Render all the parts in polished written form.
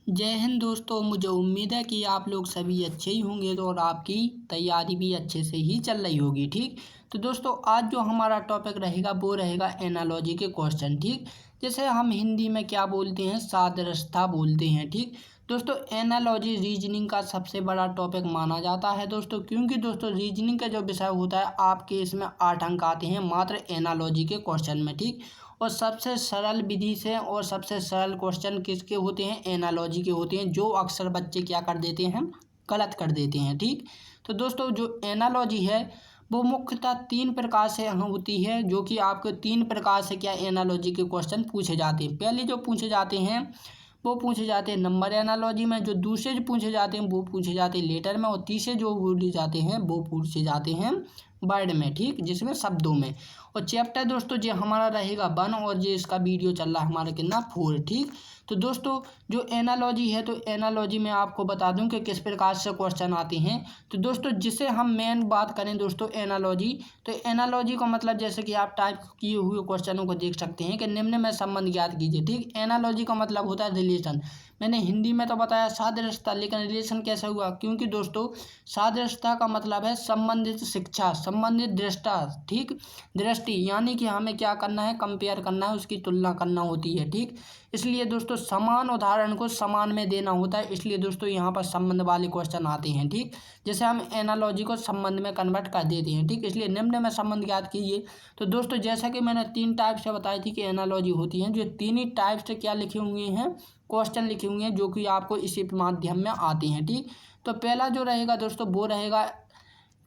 जय हिंद दोस्तों। मुझे उम्मीद है कि आप लोग सभी अच्छे ही होंगे और आपकी तैयारी भी अच्छे से ही चल रही होगी। ठीक, तो दोस्तों आज जो हमारा टॉपिक रहेगा वो रहेगा एनालॉजी के क्वेश्चन। ठीक, जैसे हम हिंदी में क्या बोलते हैं, सादृश्यता बोलते हैं। ठीक दोस्तों, एनालॉजी रीजनिंग का सबसे बड़ा टॉपिक माना जाता है दोस्तों, क्योंकि दोस्तों रीजनिंग का जो विषय होता है आपके इसमें 8 अंक आते हैं मात्र एनालॉजी के क्वेश्चन में। ठीक, और सबसे सरल विधि से और सबसे सरल क्वेश्चन किसके होते हैं, एनालॉजी के होते हैं, जो अक्सर बच्चे क्या कर देते हैं, गलत कर देते हैं। ठीक, तो दोस्तों जो एनालॉजी है वो मुख्यतः 3 प्रकार से होती है, जो कि आपको 3 प्रकार से क्या एनालॉजी के क्वेश्चन पूछे जाते हैं। पहले जो पूछे जाते हैं वो पूछे जाते हैं नंबर एनालॉजी में, जो दूसरे जो पूछे जाते हैं वो पूछे जाते हैं लेटर में, और तीसरे जो पूछे जाते हैं वो पूछे जाते हैं वर्ड में। ठीक, जिसमें शब्दों में। और चैप्टर दोस्तों जो हमारा रहेगा 1 और जो इसका वीडियो चल रहा है हमारा कितना 4। ठीक, तो दोस्तों जो एनालॉजी है, तो एनालॉजी में आपको बता दूं कि किस प्रकार से क्वेश्चन आते हैं। तो दोस्तों जिसे हम मेन बात करें दोस्तों एनालॉजी, तो एनालॉजी का मतलब जैसे कि आप टाइप किए हुए क्वेश्चनों को देख सकते हैं कि निम्न में संबंध ज्ञात कीजिए। ठीक, एनालॉजी का मतलब होता है रिलेशन। मैंने हिंदी में तो बताया सादृश्यता, लेकिन रिलेशन कैसे हुआ, क्योंकि दोस्तों सादृश्यता का मतलब है संबंधित शिक्षा, संबंधित दृष्टा। ठीक, दृष्टि यानी कि हमें क्या करना है, कंपेयर करना है, उसकी तुलना करना होती है। ठीक, इसलिए दोस्तों समान उदाहरण को समान में देना होता है, इसलिए दोस्तों यहाँ पर संबंध वाले क्वेश्चन आते हैं। ठीक, जैसे हम एनालॉजी को संबंध में कन्वर्ट कर देते हैं। ठीक, इसलिए निम्न में संबंध ज्ञात कीजिए। तो दोस्तों जैसा कि मैंने 3 टाइप से बताई थी कि एनालॉजी होती है, जो 3 ही टाइप से क्या लिखे हुए हैं, क्वेश्चन लिखे हुए हैं, जो कि आपको इसी माध्यम में आते हैं। ठीक, तो पहला जो रहेगा दोस्तों वो रहेगा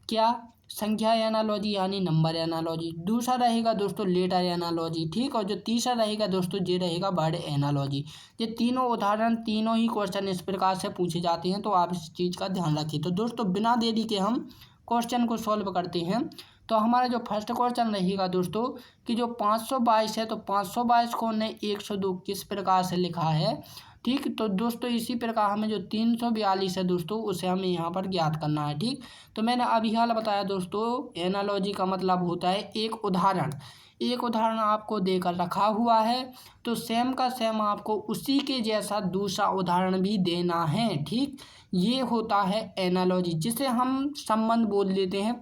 क्या, संख्या एनालॉजी यानी नंबर एनालॉजी। दूसरा रहेगा दोस्तों लेटर एनालॉजी। ठीक, और जो तीसरा रहेगा दोस्तों ये रहेगा वर्ड एनालॉजी। ये तीनों उदाहरण, तीनों ही क्वेश्चन इस प्रकार से पूछे जाते हैं, तो आप इस चीज़ का ध्यान रखिए। तो दोस्तों बिना देरी के हम क्वेश्चन को सॉल्व करते हैं। तो हमारा जो फर्स्ट क्वेश्चन रहेगा दोस्तों कि जो 522 है, तो 522 को हमने 102 किस प्रकार से लिखा है। ठीक, तो दोस्तों इसी प्रकार हमें जो 342 है दोस्तों उसे हमें यहाँ पर ज्ञात करना है। ठीक, तो मैंने अभी हाल बताया दोस्तों एनालॉजी का मतलब होता है एक उदाहरण। एक उदाहरण आपको देकर रखा हुआ है, तो सेम का सेम आपको उसी के जैसा दूसरा उदाहरण भी देना है। ठीक, ये होता है एनालॉजी, जिसे हम संबंध बोल देते हैं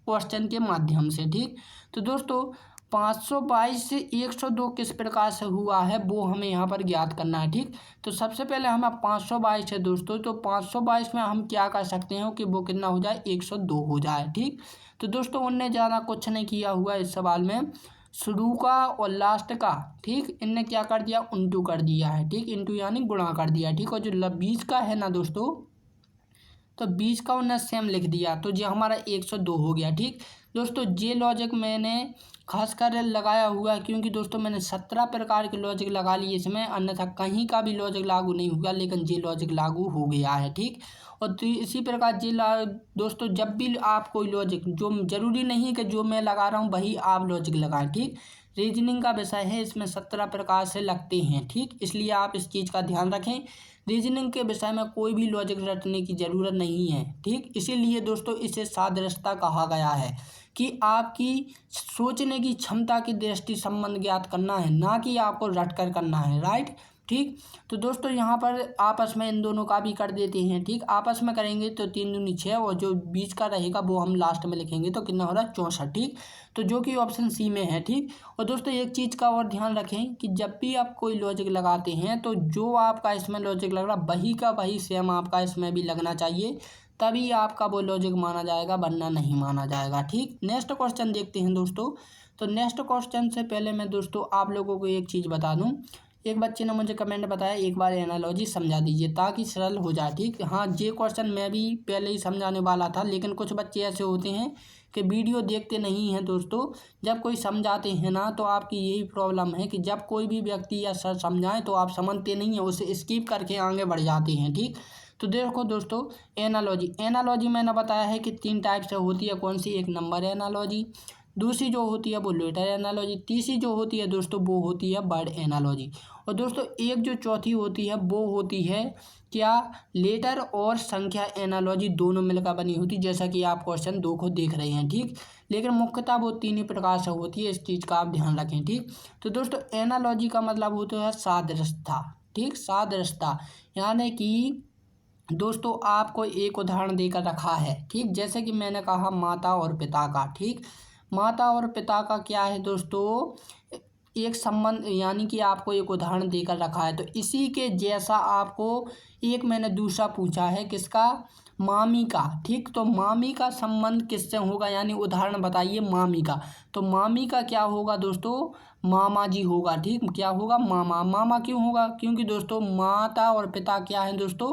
क्वेश्चन के माध्यम से। ठीक, तो दोस्तों 522 से 102 किस प्रकार से हुआ है वो हमें यहाँ पर ज्ञात करना है। ठीक, तो सबसे पहले हमें 522 है दोस्तों, तो 522 में हम क्या कर सकते हैं कि वो कितना हो जाए, 102 हो जाए। ठीक, तो दोस्तों उनने ज़्यादा कुछ नहीं किया हुआ इस सवाल में, शुरू का और लास्ट का। ठीक, इनने क्या कर दिया, इंटू कर दिया है। ठीक, इंटू यानी गुणा कर दिया। ठीक, और जो बीच का है ना दोस्तों, तो बीच का उन्हें सेम लिख दिया, तो ये हमारा 102 हो गया। ठीक, दोस्तों ये लॉजिक मैंने खासकर लगाया हुआ है, क्योंकि दोस्तों मैंने 17 प्रकार के लॉजिक लगा लिए इसमें, अन्यथा कहीं का भी लॉजिक लागू नहीं होगा, लेकिन ये लॉजिक लागू हो गया है। ठीक, और तो इसी प्रकार दोस्तों जब भी आप कोई लॉजिक, जो जरूरी नहीं कि जो मैं लगा रहा हूँ वही आप लॉजिक लगाएं। ठीक, रीजनिंग का विषय है, इसमें 17 प्रकार से लगते हैं। ठीक, इसलिए आप इस चीज़ का ध्यान रखें, रीजनिंग के विषय में कोई भी लॉजिक रटने की ज़रूरत नहीं है। ठीक, इसीलिए दोस्तों इसे सादृश्यता कहा गया है कि आपकी सोचने की क्षमता की दृष्टि संबंध ज्ञात करना है, ना कि आपको रट कर करना है। राइट। ठीक, तो दोस्तों यहाँ पर आपस में इन दोनों का भी कर देते हैं। ठीक, आपस में करेंगे तो 3 दूनी 6, और जो बीच का रहेगा वो हम लास्ट में लिखेंगे, तो कितना हो रहा है, 64। ठीक, तो जो कि ऑप्शन सी में है। ठीक, और दोस्तों एक चीज़ का और ध्यान रखें कि जब भी आप कोई लॉजिक लगाते हैं, तो जो आपका इसमें लॉजिक लग रहा वही का वही सेम आपका इसमें भी लगना चाहिए, तभी आपका वो लॉजिक माना जाएगा, वरना नहीं माना जाएगा। ठीक, नेक्स्ट क्वेश्चन देखते हैं दोस्तों। तो नेक्स्ट क्वेश्चन से पहले मैं दोस्तों आप लोगों को एक चीज़ बता दूं, एक बच्चे ने मुझे कमेंट बताया एक बार एनालॉजी समझा दीजिए ताकि सरल हो जाए। ठीक, हाँ ये क्वेश्चन मैं भी पहले ही समझाने वाला था, लेकिन कुछ बच्चे ऐसे होते हैं कि वीडियो देखते नहीं हैं दोस्तों। जब कोई समझाते हैं ना, तो आपकी यही प्रॉब्लम है कि जब कोई भी व्यक्ति या सर समझाएं तो आप समझते नहीं हैं, उसे स्किप करके आगे बढ़ जाते हैं। ठीक, तो देखो दोस्तों एनालॉजी मैंने बताया है कि 3 टाइप से होती है। कौन सी, एक नंबर एनालॉजी, दूसरी जो होती है वो लेटर एनालॉजी, तीसरी जो होती है दोस्तों वो होती है वर्ड एनालॉजी। और दोस्तों एक जो चौथी होती है वो होती है क्या, लेटर और संख्या एनालॉजी दोनों मिलकर बनी होती, जैसा कि आप क्वेश्चन 2 को देख रहे हैं। ठीक, लेकिन मुख्यतः वो 3 ही प्रकार से होती है, इस चीज़ का आप ध्यान रखें। ठीक, तो दोस्तों एनालॉजी का मतलब होता है सादृश्यता। ठीक, सादृश्यता यानी कि दोस्तों आपको एक उदाहरण देकर रखा है, ठीक, जैसे कि मैंने कहा माता और पिता का, ठीक, माता और पिता का क्या है दोस्तों, एक संबंध, यानी कि आपको एक उदाहरण देकर रखा है। तो इसी के जैसा आपको एक मैंने दूसरा पूछा है, किसका, मामी का, ठीक, तो मामी का संबंध किससे होगा, यानी उदाहरण बताइए मामी का। तो मामी का क्या होगा दोस्तों, मामा जी होगा, ठीक, क्या होगा, मामा। मामा क्यों होगा, क्योंकि दोस्तों माता और पिता क्या है दोस्तों,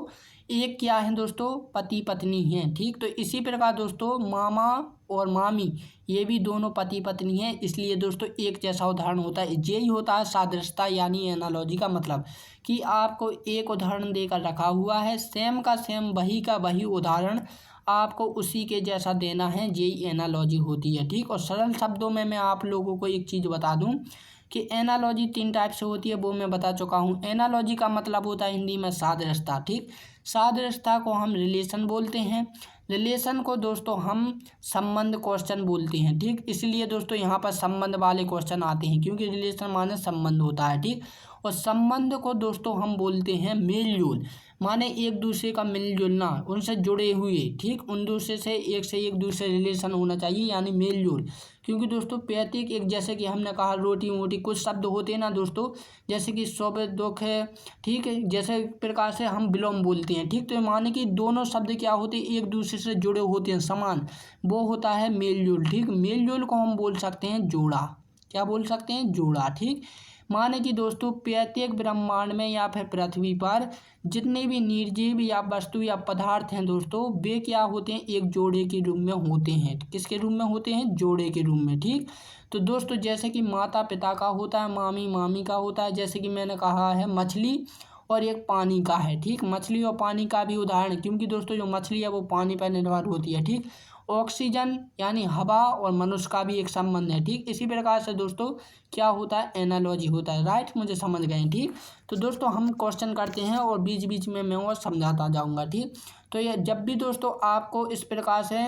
एक क्या है दोस्तों, पति पत्नी हैं, ठीक। तो इसी प्रकार दोस्तों मामा और मामी ये भी दोनों पति पत्नी हैं, इसलिए दोस्तों एक जैसा उदाहरण होता है। यही होता है सादृश्यता यानी एनालॉजी का मतलब, कि आपको एक उदाहरण देकर रखा हुआ है, सेम का सेम, वही का वही उदाहरण आपको उसी के जैसा देना है, यही एनालॉजी होती है, ठीक। और सरल शब्दों में मैं आप लोगों को एक चीज़ बता दूं कि एनालॉजी 3 टाइप से होती है, वो मैं बता चुका हूँ। एनालॉजी का मतलब होता है हिंदी में सादृश्यता, ठीक। सादृश्यता को हम रिलेशन बोलते हैं, रिलेशन को दोस्तों हम संबंध क्वेश्चन बोलते हैं, ठीक। इसलिए दोस्तों यहाँ पर संबंध वाले क्वेश्चन आते हैं, क्योंकि रिलेशन माने संबंध होता है, ठीक। और संबंध को दोस्तों हम बोलते हैं मेल जोल, माने एक दूसरे का मिल जुलना, उनसे जुड़े हुए, ठीक, उन दूसरे से एक दूसरे रिलेशन होना चाहिए, यानी मेल जोल। क्योंकि दोस्तों प्रत्येक एक, जैसे कि हमने कहा रोटी मोटी, कुछ शब्द होते हैं ना दोस्तों, जैसे कि शुभ दुख है, ठीक है, जैसे प्रकार से हम विलोम बोलते हैं, ठीक। तो माने कि दोनों शब्द क्या होते हैं, एक दूसरे से जुड़े होते हैं, समान, वो होता है मेल जोल, ठीक। मेल जोल को हम बोल सकते हैं जोड़ा, क्या बोल सकते हैं, जोड़ा, ठीक। माने कि दोस्तों प्रत्येक ब्रह्मांड में या फिर पृथ्वी पर जितने भी निर्जीव या वस्तु या पदार्थ हैं दोस्तों, वे क्या होते हैं, एक जोड़े के रूप में होते हैं। किसके रूप में होते हैं, जोड़े के रूप में, ठीक। तो दोस्तों जैसे कि माता पिता का होता है, मामी मामी का होता है, जैसे कि मैंने कहा है मछली और एक पानी का है, ठीक। मछली और पानी का भी उदाहरण, क्योंकि दोस्तों जो मछली है वो पानी पर निर्भर होती है, ठीक। ऑक्सीजन यानी हवा और मनुष्य का भी एक संबंध है, ठीक। इसी प्रकार से दोस्तों क्या होता है, एनालॉजी होता है, राइट, मुझे समझ गए, ठीक। तो दोस्तों हम क्वेश्चन करते हैं और बीच बीच में मैं और समझाता जाऊंगा, ठीक। तो ये जब भी दोस्तों आपको इस प्रकार से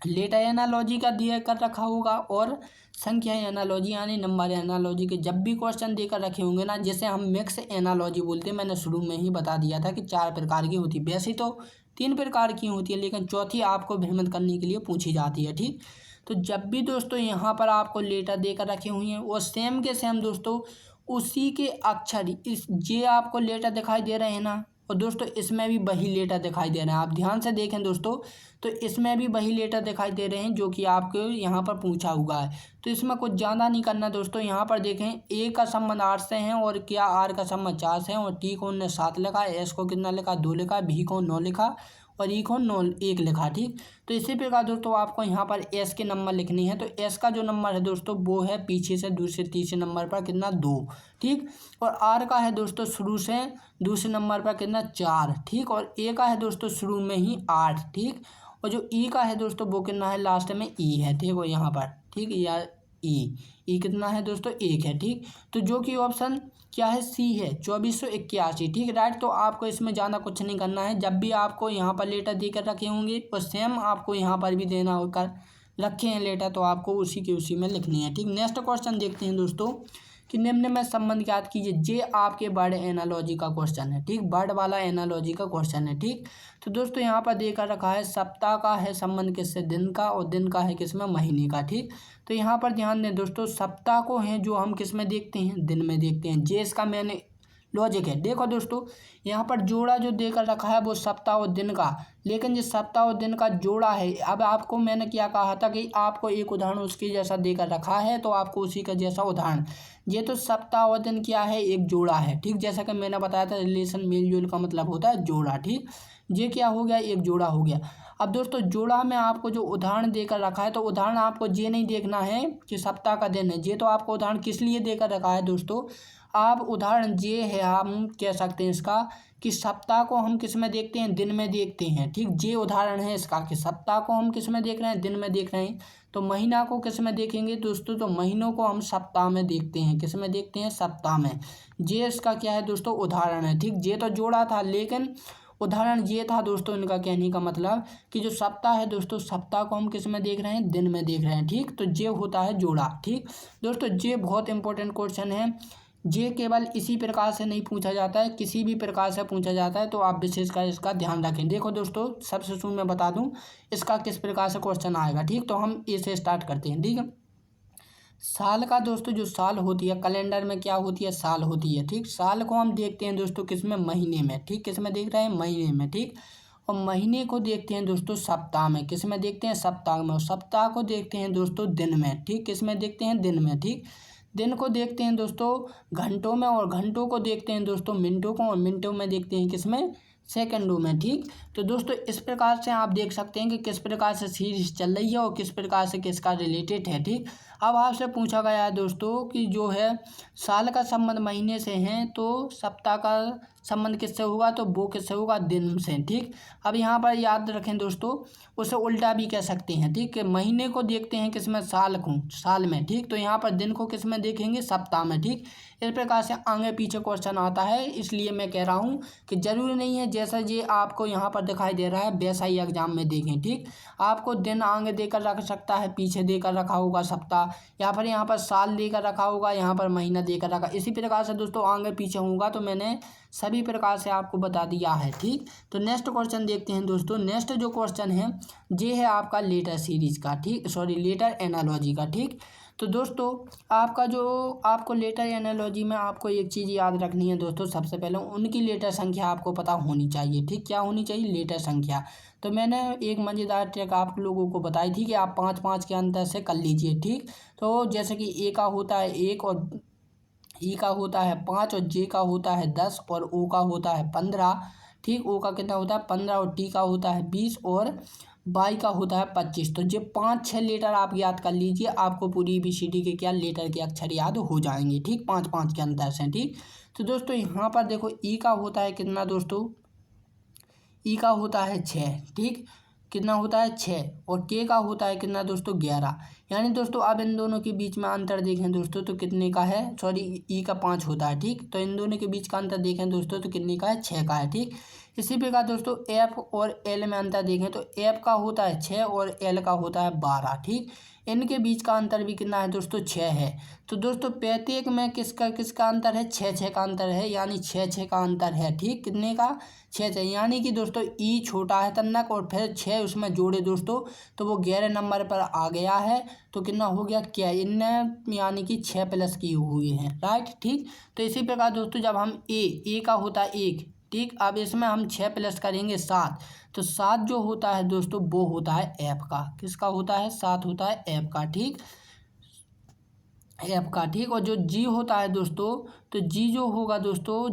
लेटर एनालॉजी का दिया कर रखा होगा और संख्या एनालॉजी यानी नंबर एनालॉजी के जब भी क्वेश्चन देकर रखे होंगे ना, जैसे हम मिक्स एनालॉजी बोलते हैं, मैंने शुरू में ही बता दिया था कि 4 प्रकार की होती है, वैसे तो 3 प्रकार की होती है, लेकिन चौथी आपको भ्रमित करने के लिए पूछी जाती है, ठीक। तो जब भी दोस्तों यहाँ पर आपको लेटर देकर रखे हुए हैं वो सेम के सेम दोस्तों उसी के अक्षर, इस जे आपको लेटर दिखाई दे रहे हैं ना, और दोस्तों इसमें भी वही लेटर दिखाई दे रहे हैं, आप ध्यान से देखें दोस्तों, तो इसमें भी वही लेटर दिखाई दे रहे हैं जो कि आपको यहाँ पर पूछा हुआ है। तो इसमें कुछ ज़्यादा नहीं करना दोस्तों, यहाँ पर देखें ए का संबंध 8 से है और क्या आर का संबंध 4 से है, और टी को उन्होंने 7 लिखा, एस को कितना लिखा, 2 लिखा, भी को 9 लिखा और ई को 9 1 लिखा, ठीक। तो इसी प्रकार दोस्तों आपको यहाँ पर एस के नंबर लिखनी है, तो एस का जो नंबर है दोस्तों वो है पीछे से दूसरे तीसरे नंबर पर कितना 2, ठीक। और आर का है दोस्तों शुरू से दूसरे नंबर पर कितना 4, ठीक। और ए का है दोस्तों शुरू में ही 8, ठीक। और जो ई का है दोस्तों वो कितना है, लास्ट में ई है, ठीक। और यहाँ पर, ठीक, या ई कितना है दोस्तों 1 है, ठीक। तो जो कि ऑप्शन क्या है, सी है, 2481, ठीक, राइट। तो आपको इसमें ज़्यादा कुछ नहीं करना है, जब भी आपको यहाँ पर लेटर देकर रखे होंगे और सेम आपको यहाँ पर भी देना होकर रखे हैं लेटर, तो आपको उसी के उसी में लिखनी है, ठीक। नेक्स्ट क्वेश्चन देखते हैं दोस्तों कि निम्न में संबंध ज्ञात कीजिए, जे आपके वर्ड एनालॉजी का क्वेश्चन है, ठीक, वर्ड वाला एनालॉजी का क्वेश्चन है, ठीक। तो दोस्तों यहाँ पर देकर रखा है सप्ताह का है संबंध किससे, दिन का, और दिन का है किसमें, महीने का, ठीक। तो यहाँ पर ध्यान दें दोस्तों, सप्ताह को है जो हम किस में देखते हैं, दिन में देखते हैं, जे इसका मैंने लॉजिक है। देखो दोस्तों यहाँ पर जोड़ा जो देकर रखा है वो सप्ताह और दिन का, लेकिन जो सप्ताह और दिन का जोड़ा है, अब आपको मैंने क्या कहा था कि आपको एक उदाहरण उसके जैसा देकर रखा है तो आपको उसी का जैसा उदाहरण, ये तो सप्ताह और दिन क्या है, एक जोड़ा है, ठीक। जैसा कि मैंने बताया था रिलेशन मेल जोल का मतलब होता है जोड़ा, ठीक। ये क्या हो गया, एक जोड़ा हो गया। अब दोस्तों जोड़ा में आपको जो उदाहरण देकर रखा है, तो उदाहरण आपको ये नहीं देखना है कि सप्ताह का दिन है, ये तो आपको उदाहरण किस लिए देकर रखा है दोस्तों, आप उदाहरण ये है, हम कह सकते हैं इसका कि सप्ताह को हम किस में देखते हैं, दिन में देखते हैं, ठीक। ये उदाहरण है इसका कि सप्ताह को हम किस में देख रहे हैं, दिन में देख रहे हैं। तो महीना को किस में देखेंगे दोस्तों, तो महीनों को हम सप्ताह में देखते हैं, किस में देखते हैं, सप्ताह में। ये इसका क्या है दोस्तों, उदाहरण है, ठीक। ये तो जोड़ा था लेकिन उदाहरण ये था दोस्तों इनका कहने का मतलब कि जो सप्ताह है दोस्तों, सप्ताह को हम किस में देख रहे हैं, दिन में देख रहे हैं, ठीक। तो ये होता है जोड़ा, ठीक। दोस्तों ये बहुत इंपॉर्टेंट क्वेश्चन है ये केवल इसी प्रकार से नहीं पूछा जाता है, किसी भी प्रकार से पूछा जाता है, तो आप विशेषकर इसका ध्यान रखें। देखो दोस्तों, सबसे शुरू में बता दूं इसका किस प्रकार से क्वेश्चन आएगा, ठीक। तो हम इसे स्टार्ट करते हैं, ठीक है। साल का दोस्तों जो साल होती है, कैलेंडर में क्या होती है, साल होती है, ठीक। साल को हम देखते हैं दोस्तों किस में, महीने में, ठीक। किस में देख रहे हैं, महीने में, ठीक। और महीने को देखते हैं दोस्तों सप्ताह में, किस में देखते हैं, सप्ताह में। और सप्ताह को देखते हैं दोस्तों दिन में, ठीक। किस में देखते हैं, दिन में, ठीक। दिन को देखते हैं दोस्तों घंटों में, और घंटों को देखते हैं दोस्तों मिनटों को, और मिनटों में देखते हैं किस में, सेकंडों में, ठीक। तो दोस्तों इस प्रकार से आप देख सकते हैं कि किस प्रकार से सीरीज चल रही है और किस प्रकार से किसका रिलेटेड है, ठीक। अब आपसे पूछा गया है दोस्तों कि जो है साल का संबंध महीने से है, तो सप्ताह का संबंध किससे होगा, तो वो किससे होगा, दिन से, ठीक। अब यहाँ पर याद रखें दोस्तों, उसे उल्टा भी कह सकते हैं, ठीक है। महीने को देखते हैं किसमें, साल को, साल में, ठीक। तो यहाँ पर दिन को किसमें देखेंगे, सप्ताह में, ठीक। इस प्रकार से आगे पीछे क्वेश्चन आता है, इसलिए मैं कह रहा हूँ कि जरूरी नहीं है जैसा ये आपको यहाँ पर दिखाई दे रहा है वैसा ही एग्जाम में देखें, ठीक। आपको दिन आगे देकर रख सकता है, पीछे देकर रखा होगा सप्ताह, या फिर यहाँ पर साल देकर रखा होगा, यहाँ पर महीना देकर रखा, इसी प्रकार से दोस्तों आगे पीछे होगा, तो मैंने सभी प्रकार से आपको बता दिया है, ठीक। तो नेक्स्ट क्वेश्चन देखते हैं दोस्तों। नेक्स्ट जो क्वेश्चन है ये है आपका लेटर सीरीज का, ठीक, सॉरी लेटर एनालॉजी का, ठीक। तो दोस्तों आपका जो आपको लेटर एनालॉजी में आपको एक चीज़ याद रखनी है दोस्तों, सबसे पहले उनकी लेटर संख्या आपको पता होनी चाहिए, ठीक। क्या होनी चाहिए, लेटर संख्या। तो मैंने एक मज़ेदार ट्रिक आप लोगों को बताई थी कि आप 5-5 के अंतर से कर लीजिए, ठीक। तो जैसे कि ए का होता है 1, और ई का होता है 5, और जे का होता है 10, और ओ का होता है 15, ठीक। ओ का कितना होता है 15, और टी का होता है 20, और बाई का होता है 25। तो ये 5-6 लेटर आप याद कर लीजिए, आपको पूरी ABCD के क्या लेटर के अक्षर याद हो जाएंगे, ठीक। 5-5 के अंतर से, ठीक। तो दोस्तों यहाँ पर देखो ई का होता है कितना दोस्तों, ई का होता है 6, ठीक। कितना होता है 6, और के का होता है कितना दोस्तों 11। यानी दोस्तों अब इन दोनों के बीच में अंतर देखें दोस्तों तो कितने का है, सॉरी ई का 5 होता है, ठीक। तो इन दोनों के बीच का अंतर देखें दोस्तों तो कितने का है, 6 का है, ठीक। इसी प्रकार दोस्तों एफ और एल में अंतर देखें तो एफ का होता है 6 और एल का होता है 12, ठीक। इनके बीच का अंतर भी कितना है दोस्तों, 6 है। तो दोस्तों प्रत्येक में किसका किसका अंतर है, 6-6 का अंतर है, यानी 6-6 का अंतर है, ठीक। कितने का, 6-6, यानी कि दोस्तों ई छोटा है तन्नक, और फिर 6 उसमें जोड़े दोस्तों तो वो 11 नंबर पर आ गया है। तो कितना हो गया, क्या इनने यानी कि 6 प्लस किए हुए हैं, राइट, ठीक। तो इसी प्रकार दोस्तों जब हम ए का होता है 1, ठीक। अब इसमें हम 6 प्लस करेंगे 7, तो 7 जो होता है दोस्तों वो होता है एफ का, किसका होता है, 7 होता है एफ का, ठीक, एफ का, ठीक। और जो जी होता है दोस्तों, तो जी जो होगा दोस्तों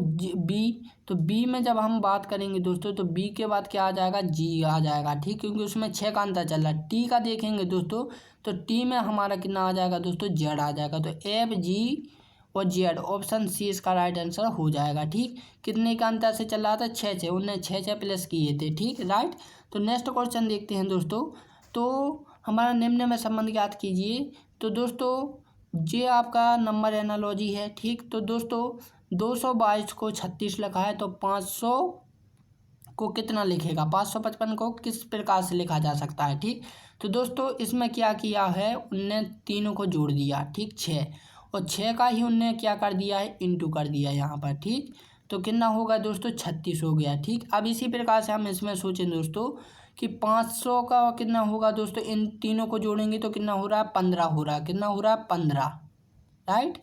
बी, तो बी में जब हम बात करेंगे दोस्तों तो बी के बाद क्या आ जाएगा, जी आ जाएगा, ठीक, क्योंकि उसमें 6 का अंतर चल रहा है। टी का देखेंगे दोस्तों तो टी में हमारा कितना आ जाएगा दोस्तों, जेड आ जाएगा। तो एफ जी और जेड, ऑप्शन सी इसका राइट आंसर हो जाएगा, ठीक। कितने का अंतर से चल रहा था, 6-6, उनने 6-6 प्लस किए थे, ठीक, राइट। तो नेक्स्ट क्वेश्चन देखते हैं दोस्तों। तो हमारा निम्न में संबंध ज्ञात कीजिए। तो दोस्तों ये आपका नंबर एनालॉजी है, ठीक। तो दोस्तों 222 को 36 लिखा है, तो 500 को कितना लिखेगा, 555 को किस प्रकार से लिखा जा सकता है, ठीक। तो दोस्तों इसमें क्या किया है, उनने तीनों को जोड़ दिया, ठीक, 6, और 6 का ही उनने क्या कर दिया है, इंटू कर दिया यहाँ पर, ठीक। तो कितना होगा दोस्तों, 36 हो गया, ठीक। अब इसी प्रकार से हम इसमें सोचें दोस्तों कि 500 का कितना होगा दोस्तों, इन तीनों को जोड़ेंगे तो कितना हो रहा है, 15 हो रहा है, कितना हो रहा है, 15, राइट,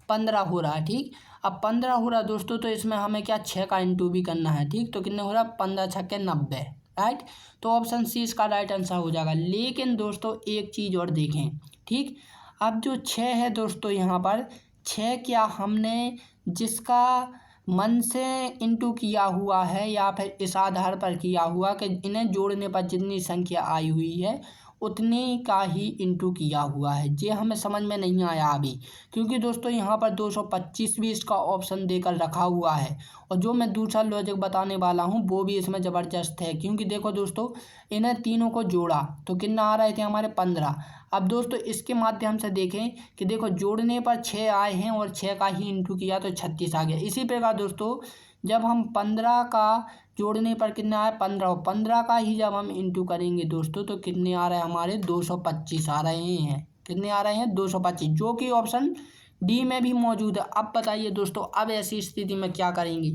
15 हो रहा है, ठीक। अब 15 हो रहा है दोस्तों, तो इसमें हमें क्या 6 का इंटू भी करना है, ठीक। तो कितने हो रहा है, 15×6 = 90, राइट। तो ऑप्शन सी इसका राइट आंसर हो जाएगा। लेकिन दोस्तों एक चीज़ और देखें, ठीक। अब जो 6 है दोस्तों यहाँ पर 6 क्या हमने जिसका मन से इंटू किया हुआ है या फिर इस आधार पर किया हुआ कि इन्हें जोड़ने पर जितनी संख्या आई हुई है उतने का ही इंटू किया हुआ है, ये हमें समझ में नहीं आया अभी। क्योंकि दोस्तों यहाँ पर 225 भी इसका ऑप्शन देकर रखा हुआ है, और जो मैं दूसरा लॉजिक बताने वाला हूँ वो भी इसमें ज़बरदस्त है। क्योंकि देखो दोस्तों इन्हें तीनों को जोड़ा तो कितना आ रहे थे हमारे 15। अब दोस्तों इसके माध्यम से देखें कि देखो जोड़ने पर 6 आए हैं और 6 का ही इंटू किया तो 36 आ गया। इसी प्रकार दोस्तों जब हम 15 का जोड़ने पर कितना आया, 15, और 15 का ही जब हम इंटू करेंगे दोस्तों तो कितने आ रहे हैं हमारे, 225 आ रहे हैं। कितने आ रहे हैं, 225, जो कि ऑप्शन डी में भी मौजूद है। अब बताइए दोस्तों, अब ऐसी स्थिति में क्या करेंगे।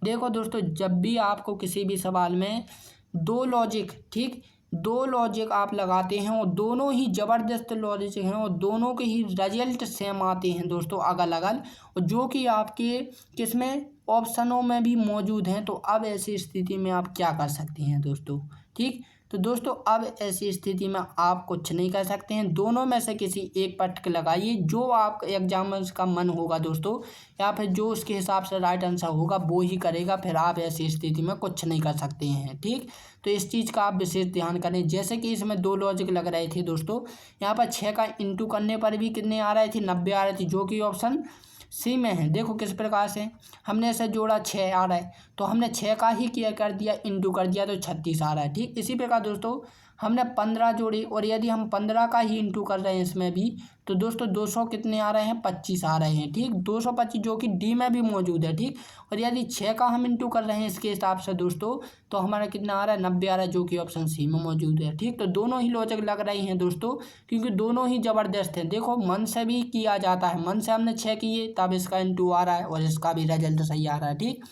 देखो दोस्तों, जब भी आपको किसी भी सवाल में दो लॉजिक, ठीक, दो लॉजिक आप लगाते हैं और दोनों ही ज़बरदस्त लॉजिक हैं और दोनों के ही रिजल्ट सेम आते हैं दोस्तों, अगल अगल, और जो कि आपके किसमें ऑप्शनों में भी मौजूद हैं, तो अब ऐसी स्थिति में आप क्या कर सकते हैं दोस्तों। ठीक, तो दोस्तों अब ऐसी स्थिति में आप कुछ नहीं कर सकते हैं, दोनों में से किसी एक पर टिक लगाइए, जो आप एग्जामिनर्स का मन होगा दोस्तों, या फिर जो उसके हिसाब से राइट आंसर होगा वो ही करेगा, फिर आप ऐसी स्थिति में कुछ नहीं कर सकते हैं। ठीक, तो इस चीज़ का आप विशेष ध्यान करें। जैसे कि इसमें दो लॉजिक लग रहे थे दोस्तों, यहाँ पर 6 का इंटू करने पर भी कितने आ रहे थे, 90 आ रहे थे, जो कि ऑप्शन सी में है। देखो किस प्रकार से हमने ऐसे जोड़ा, 6 आ रहा है तो हमने 6 का ही किया कर दिया, इंटू कर दिया तो 36 आ रहा है। ठीक, इसी प्रकार दोस्तों हमने 15 जोड़े और यदि हम 15 का ही इंटू कर रहे हैं इसमें भी, तो दोस्तों 200 कितने आ रहे हैं, 25 आ रहे हैं। ठीक, 225 जो कि डी में भी मौजूद है। ठीक, और यदि 6 का हम इंटू कर रहे हैं इसके हिसाब से दोस्तों, तो हमारा कितना आ रहा है, 90 आ रहा है, जो कि ऑप्शन सी में मौजूद है। ठीक, तो दोनों ही लॉजिक लग रही हैं दोस्तों, क्योंकि दोनों ही ज़बरदस्त हैं। देखो मन से भी किया जाता है, मन से हमने 6 किए तब इसका इंटू आ रहा है और इसका भी रिजल्ट सही आ रहा है। ठीक,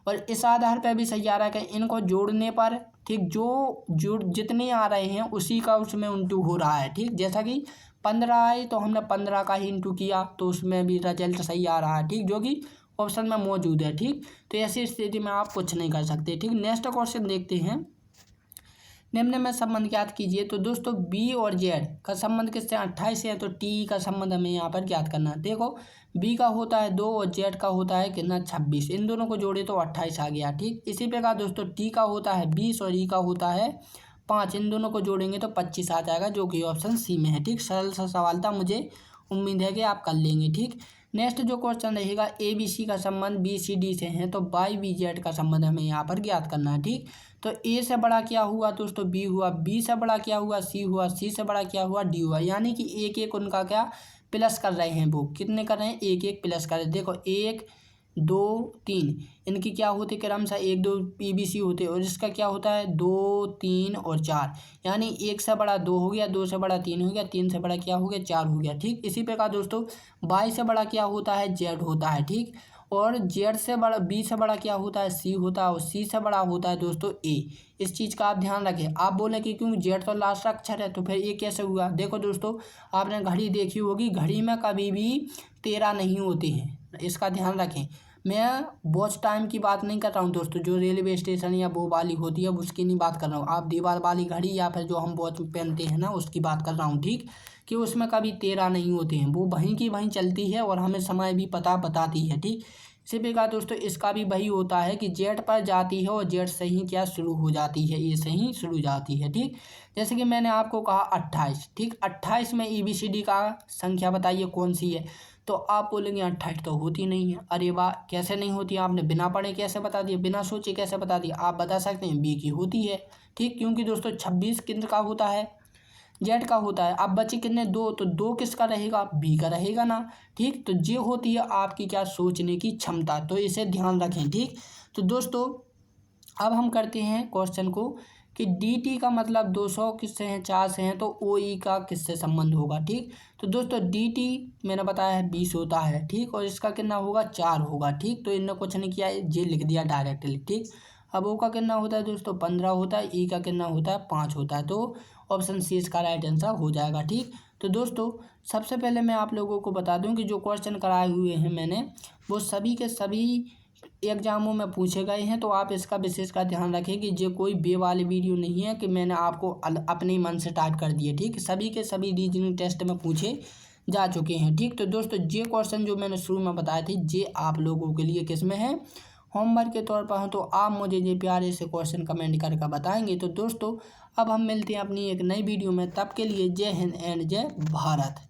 और इस आधार पर भी सही आ रहा है कि इनको जोड़ने पर, ठीक, जो जितने आ रहे हैं उसी का उसमें इंटू हो रहा है। ठीक, जैसा कि 15 आए तो हमने 15 का ही इंटू किया तो उसमें भी रिजल्ट सही आ रहा है। ठीक, जो कि ऑप्शन में मौजूद है। ठीक, तो ऐसी स्थिति में आप कुछ नहीं कर सकते। ठीक, नेक्स्ट क्वेश्चन देखते हैं। निम्न में संबंध ज्ञात कीजिए। तो दोस्तों बी और जेड का संबंध किससे, 28 है, तो टी का संबंध हमें यहाँ पर ज्ञात करना है। देखो बी का होता है 2 और जेड का होता है कितना, 26, इन दोनों को जोड़े तो 28 आ गया। ठीक, इसी प्रकार दोस्तों टी का होता है 20 और ई का होता है 5, इन दोनों को जोड़ेंगे तो 25 आ जाएगा, जो कि ऑप्शन सी में है। ठीक, सरल सा सवाल था, मुझे उम्मीद है कि आप कर लेंगे। ठीक, नेक्स्ट जो क्वेश्चन रहेगा, ए बी सी का संबंध बी सी डी से है, तो बाई बी जेड का संबंध हमें यहाँ पर ज्ञात करना है। ठीक, तो ए से बड़ा क्या हुआ दोस्तों, बी हुआ, बी से बड़ा क्या हुआ, सी हुआ, सी से बड़ा क्या हुआ, डी हुआ, यानी कि एक एक उनका क्या प्लस कर रहे हैं, वो कितने कर रहे हैं, एक एक प्लस कर रहे हैं। देखो 1 2 3 इनकी क्या होती है क्रमशः, 1 2 पी बी सी होते, और इसका क्या होता है 2 3 और 4, यानी 1 से बड़ा 2 हो गया, 2 से बड़ा 3 हो गया, 3 से बड़ा क्या हो गया, 4 हो गया। ठीक, इसी प्रकार दोस्तों बाई से बड़ा क्या होता है, जेड होता है। ठीक, और जेड से बड़ा, बी से बड़ा क्या होता है, सी होता है, और सी से बड़ा होता है दोस्तों ए। इस चीज़ का आप ध्यान रखें। आप बोले कि क्यों जेड तो लास्ट अक्षर है, तो फिर ये कैसे हुआ। देखो दोस्तों आपने घड़ी देखी होगी, घड़ी में कभी भी 13 नहीं होते हैं, इसका ध्यान रखें। मैं वॉच टाइम की बात नहीं कर रहा हूँ दोस्तों, जो रेलवे स्टेशन या वो वाली होती है उसकी नहीं बात कर रहा हूँ, आप दीवार वाली घड़ी या फिर जो हम वॉच पहनते हैं ना उसकी बात कर रहा हूँ। ठीक, कि उसमें कभी 13 नहीं होते हैं, वो वहीं की वहीं चलती है और हमें समय भी बताती है। ठीक, इसी प्रकार दोस्तों इसका भी वही होता है कि जेड पर जाती है और जेड से ही क्या शुरू हो जाती है, ए से ही शुरू जाती है। ठीक, जैसे कि मैंने आपको कहा 28, ठीक, 28 में EBCD का संख्या बताइए कौन सी है, तो आप बोलेंगे 28 तो होती नहीं है। अरे वाह, कैसे नहीं होती, आपने बिना पढ़े कैसे बता दिया, बिना सोचे कैसे बता दिया। आप बता सकते हैं बी की होती है। ठीक, क्योंकि दोस्तों 26 किंतु का होता है, जेड का होता है। अब बचे कितने, 2, तो 2 किसका रहेगा, बी का रहेगा ना। ठीक, तो ये होती है आपकी क्या सोचने की क्षमता, तो इसे ध्यान रखें। ठीक, तो दोस्तों अब हम करते हैं क्वेश्चन को कि डी टी का मतलब 200 किससे हैं, 4 से हैं, तो ओ ई का किससे संबंध होगा। ठीक, तो दोस्तों डी टी मैंने बताया है 20 होता है। ठीक, और इसका कितना होगा, 4 होगा। ठीक, तो इनने कुछ नहीं किया, ये लिख दिया डायरेक्टली। ठीक, अब ओ का कितना होता है दोस्तों, 15 होता है, ई का कितना होता है, 5 होता है, तो ऑप्शन सी इसका राइट आंसर हो जाएगा। ठीक, तो दोस्तों सबसे पहले मैं आप लोगों को बता दूं कि जो क्वेश्चन कराए हुए हैं मैंने, वो सभी के सभी एग्जामों में पूछे गए हैं, तो आप इसका विशेष का ध्यान रखें कि ये कोई बे वाली वीडियो नहीं है कि मैंने आपको अपने मन से टाइप कर दिए। ठीक, सभी के सभी रीजनिंग टेस्ट में पूछे जा चुके हैं। ठीक, तो दोस्तों ये क्वेश्चन जो मैंने शुरू में बताए थे, ये आप लोगों के लिए किस में है, होमवर्क के तौर पर हो, तो आप मुझे ये प्यारे से क्वेश्चन कमेंट करके बताएंगे। तो दोस्तों अब हम मिलते हैं अपनी एक नई वीडियो में, तब के लिए जय हिंद एंड जय भारत।